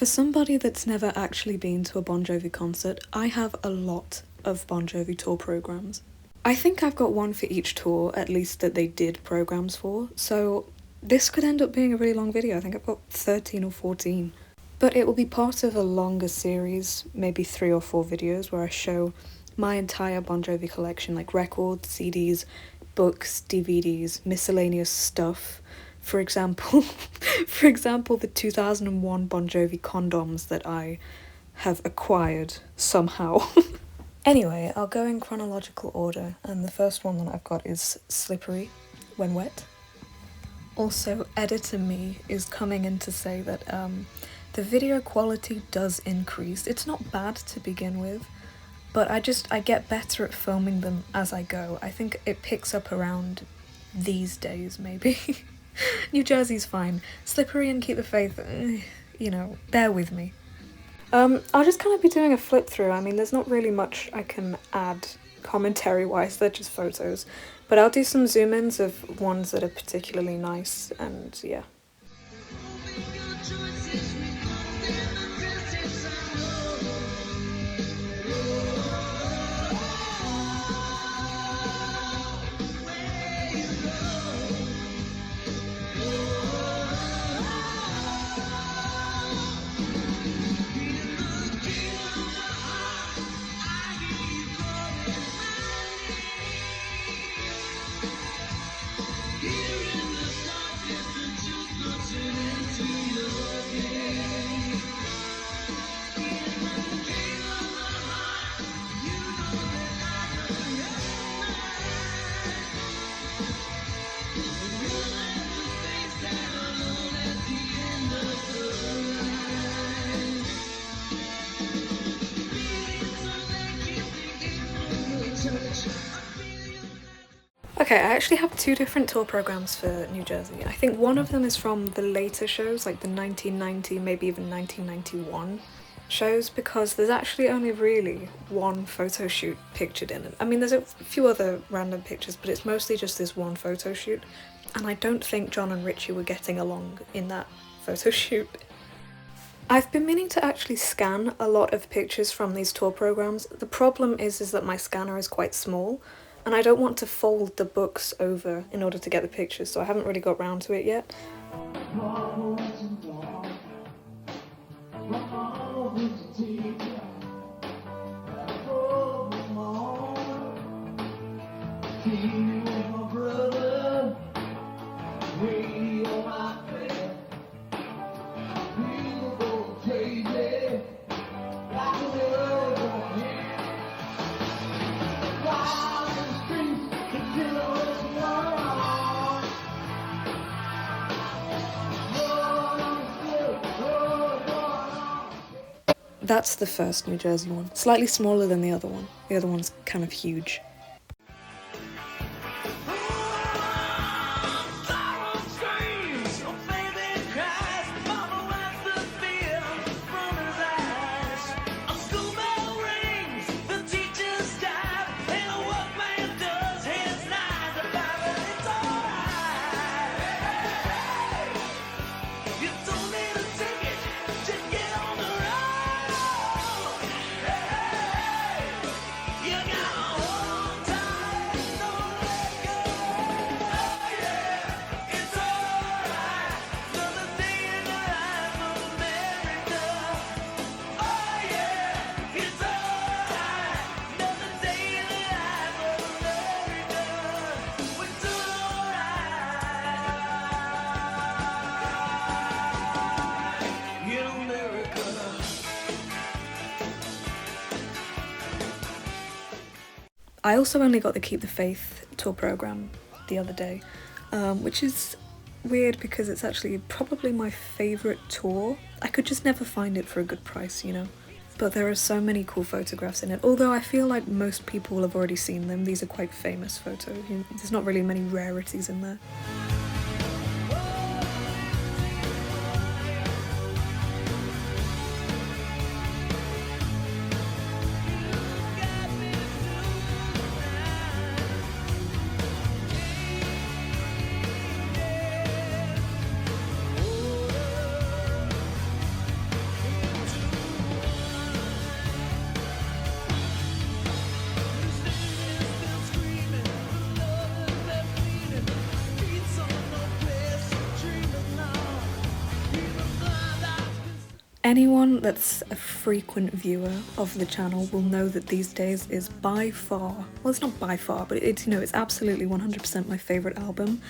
For somebody that's never actually been to a Bon Jovi concert, I have a lot of Bon Jovi tour programs. I think I've got one for each tour, at least that they did programs for, so this could end up being a really long video. I think I've got 13 or 14. But it will be part of a longer series, maybe 3 or 4 videos, where I show my entire Bon Jovi collection, like records, CDs, books, DVDs, miscellaneous stuff. For example, the 2001 Bon Jovi condoms that I have acquired somehow. Anyway, I'll go in chronological order, and the first one that I've got is Slippery, When Wet. Also, editor me is coming in to say that the video quality does increase. It's not bad to begin with, but I get better at filming them as I go. I think it picks up around these days, maybe. New Jersey's fine. Slippery and Keep the Faith, bear with me. I'll just kind of be doing a flip through. I mean, there's not really much I can add commentary-wise, they're just photos. But I'll do some zoom-ins of ones that are particularly nice, and yeah. Okay, I actually have 2 different tour programs for New Jersey. I think one of them is from the later shows, like the 1990, maybe even 1991 shows, because there's actually only really one photo shoot pictured in it. I mean, there's a few other random pictures, but it's mostly just this one photo shoot, and I don't think John and Richie were getting along in that photo shoot. I've been meaning to actually scan a lot of pictures from these tour programs. The problem is that my scanner is quite small, and I don't want to fold the books over in order to get the pictures, so I haven't really got round to it yet. That's the first New Jersey one. Slightly smaller than the other one. The other one's kind of huge. I also only got the Keep the Faith tour program the other day, which is weird because it's actually probably my favourite tour. I could just never find it for a good price, you know. But there are so many cool photographs in it, although I feel like most people will have already seen them. These are quite famous photos. There's not really many rarities in there. Anyone that's a frequent viewer of the channel will know that These Days is by far, well, it's not by far, but it's, you know, it's absolutely 100% my favourite album.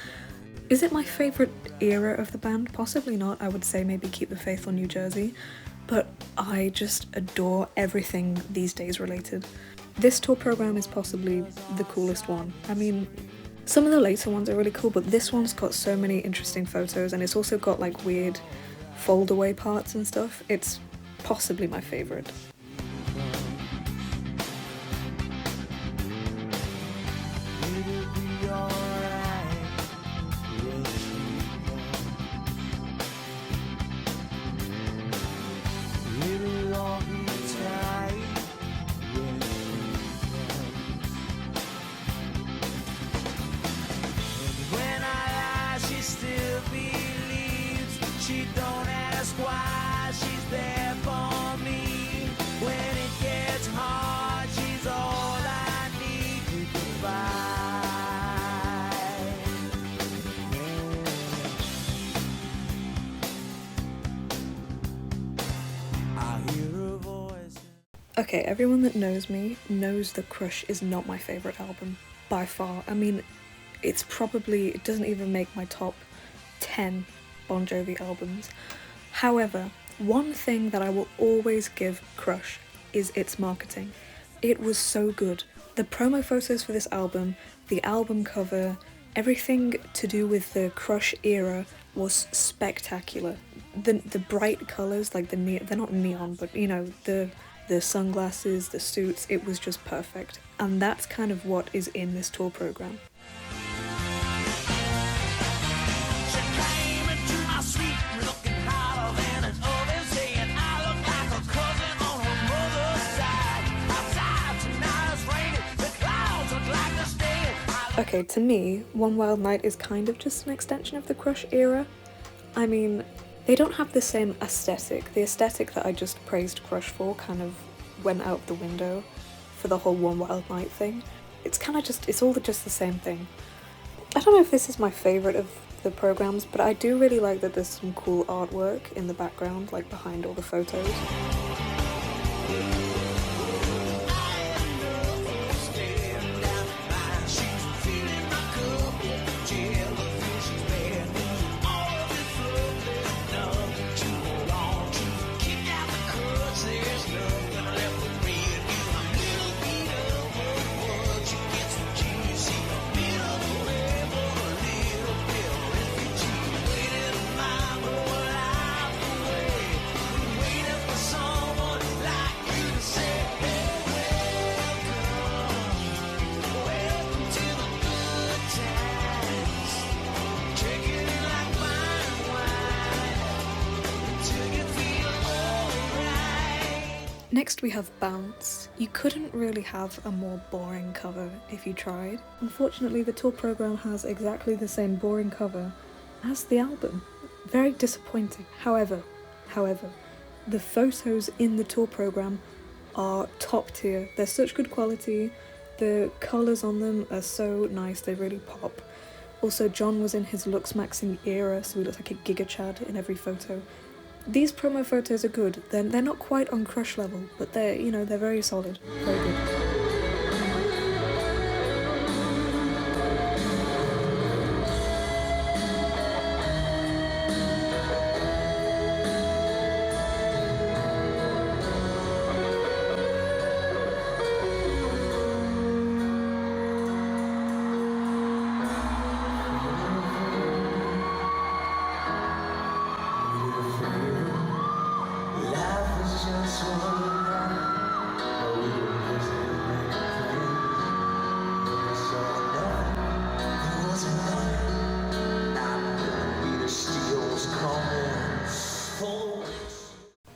Is it my favourite era of the band? Possibly not. I would say maybe Keep the Faith or New Jersey, but I just adore everything These Days related. This tour program is possibly the coolest one. I mean, some of the later ones are really cool, but this one's got so many interesting photos, and it's also got like weird fold away parts and stuff. It's possibly my favourite. She don't ask why, she's there for me. When it gets hard, she's all I need to survive. I hear her voice. Okay, everyone that knows me knows that Crush is not my favourite album, by far. I mean, it doesn't even make my top 10 Bon Jovi albums. However, one thing that I will always give Crush is its marketing. It was so good. The promo photos for this album, the album cover, everything to do with the Crush era was spectacular. The bright colours, like they're not neon, but you know, the sunglasses, the suits, it was just perfect. And that's kind of what is in this tour program. Okay, to me, One Wild Night is kind of just an extension of the Crush era. I mean, they don't have the same aesthetic. The aesthetic that I just praised Crush for kind of went out the window for the whole One Wild Night thing. It's kind of just, it's all just the same thing. I don't know if this is my favourite of the programs, but I do really like that there's some cool artwork in the background, like behind all the photos. Next we have Bounce. You couldn't really have a more boring cover if you tried. Unfortunately, the tour program has exactly the same boring cover as the album. Very disappointing. However, the photos in the tour program are top tier. They're such good quality. The colours on them are so nice, they really pop. Also, John was in his Lux Maxing era, so he looks like a Giga Chad in every photo. These promo photos are good. They're not quite on Crush level, but they're, you know, they're very solid. Very good.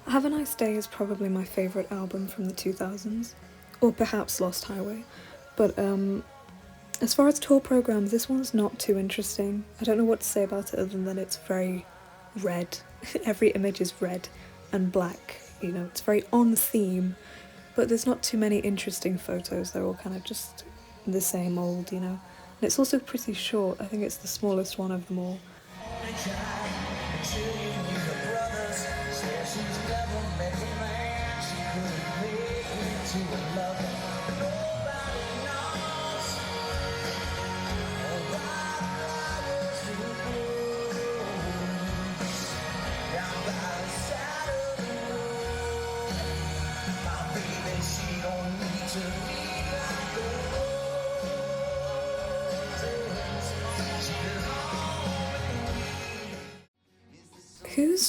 Have a Nice Day is probably my favourite album from the 2000s, or perhaps Lost Highway, but as far as tour programs, this one's not too interesting. I don't know what to say about it other than it's very red. Every image is red and black, you know, it's very on theme, but there's not too many interesting photos. They're all kind of just the same old, you know. And it's also pretty short. I think it's the smallest one of them all.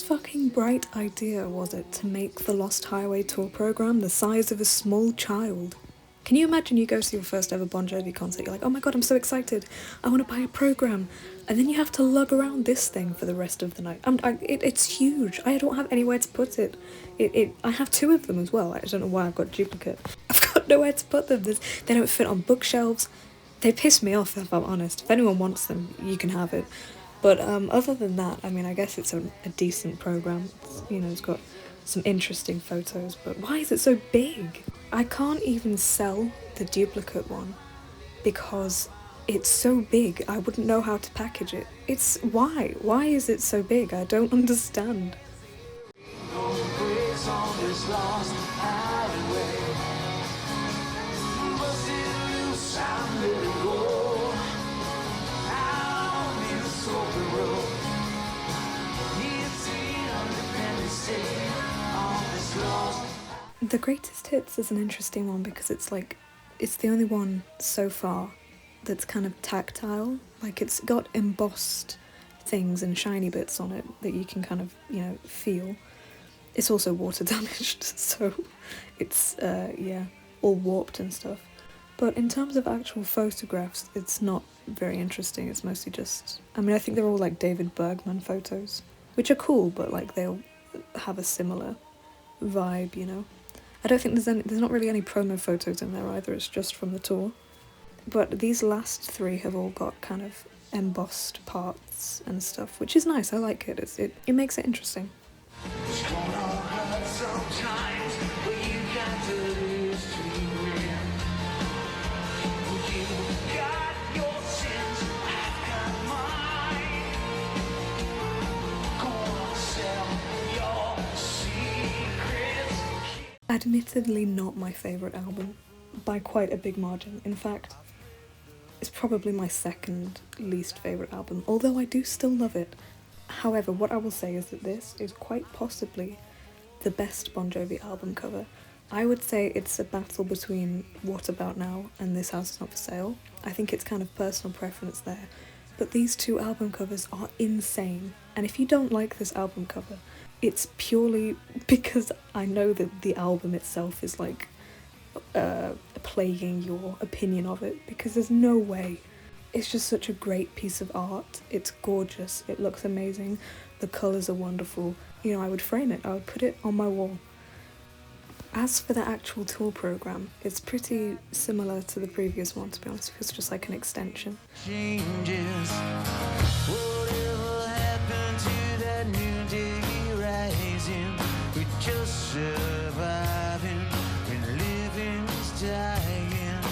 fucking bright idea was it to make the Lost Highway tour program the size of a small child? Can you imagine you go to your first ever Bon Jovi concert, you're like, oh my god, I'm so excited, I want to buy a program, and then you have to lug around this thing for the rest of the night. It's huge. I don't have anywhere to put it. I have 2 of them as well. I don't know why I've got a duplicate. I've got nowhere to put them. They don't fit on bookshelves. They piss me off, if I'm honest. If anyone wants them, you can have it. But other than that, I mean, I guess it's a decent program. It's got some interesting photos, but why is it so big? I can't even sell the duplicate one because it's so big. I wouldn't know how to package it. Why? Why is it so big? I don't understand. The Greatest Hits is an interesting one because it's the only one so far that's kind of tactile. Like, it's got embossed things and shiny bits on it that you can kind of, feel. It's also water damaged, so it's, all warped and stuff. But in terms of actual photographs, it's not very interesting. It's mostly just, I think they're all like David Bergman photos, which are cool, but they'll have a similar vibe, I don't think there's not really any promo photos in there either, it's just from the tour. But these last 3 have all got kind of embossed parts and stuff, which is nice. I like it. It makes it interesting. Admittedly not my favourite album, by quite a big margin. In fact, it's probably my second least favourite album, although I do still love it. However, what I will say is that this is quite possibly the best Bon Jovi album cover. I would say it's a battle between What About Now and This House Is Not For Sale. I think it's kind of personal preference there, but these 2 album covers are insane, and if you don't like this album cover, it's purely because I know that the album itself is plaguing your opinion of it, because there's no way. It's just such a great piece of art. It's gorgeous, it looks amazing, the colours are wonderful. I would frame it, I would put it on my wall. As for the actual tour programme, it's pretty similar to the previous one, to be honest. It feels just like an extension. Changes. Whatever happened to that new day rising? We're just surviving when living's dying.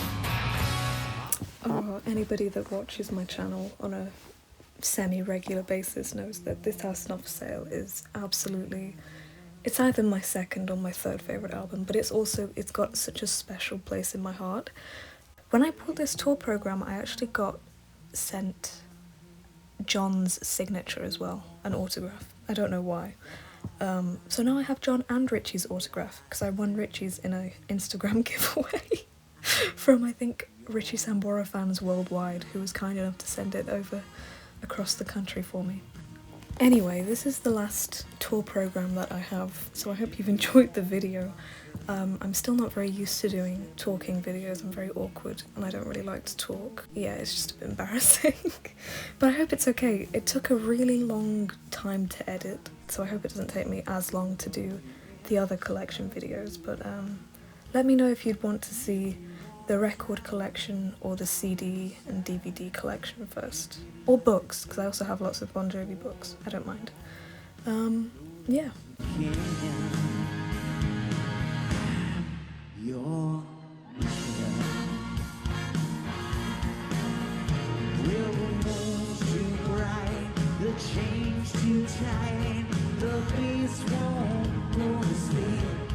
Oh, anybody that watches my channel on a semi-regular basis knows that This House Is Not For Sale is absolutely... It's either my second or my third favourite album, but it's got such a special place in my heart. When I bought this tour programme, I actually got sent John's signature as well, an autograph. I don't know why. So now I have John and Richie's autograph, because I won Richie's in an Instagram giveaway from, I think, Richie Sambora fans worldwide, who was kind enough to send it over across the country for me. Anyway, this is the last tour programme that I have, so I hope you've enjoyed the video. I'm still not very used to doing talking videos. I'm very awkward and I don't really like to talk. Yeah, it's just a bit embarrassing. But I hope it's okay. It took a really long time to edit, so I hope it doesn't take me as long to do the other collection videos. But let me know if you'd want to see the record collection or the CD and DVD collection first. Or books, because I also have lots of Bon Jovi books. I don't mind. Yeah. Your will the moon's too bright, the change too tight, the beast won't go to sleep.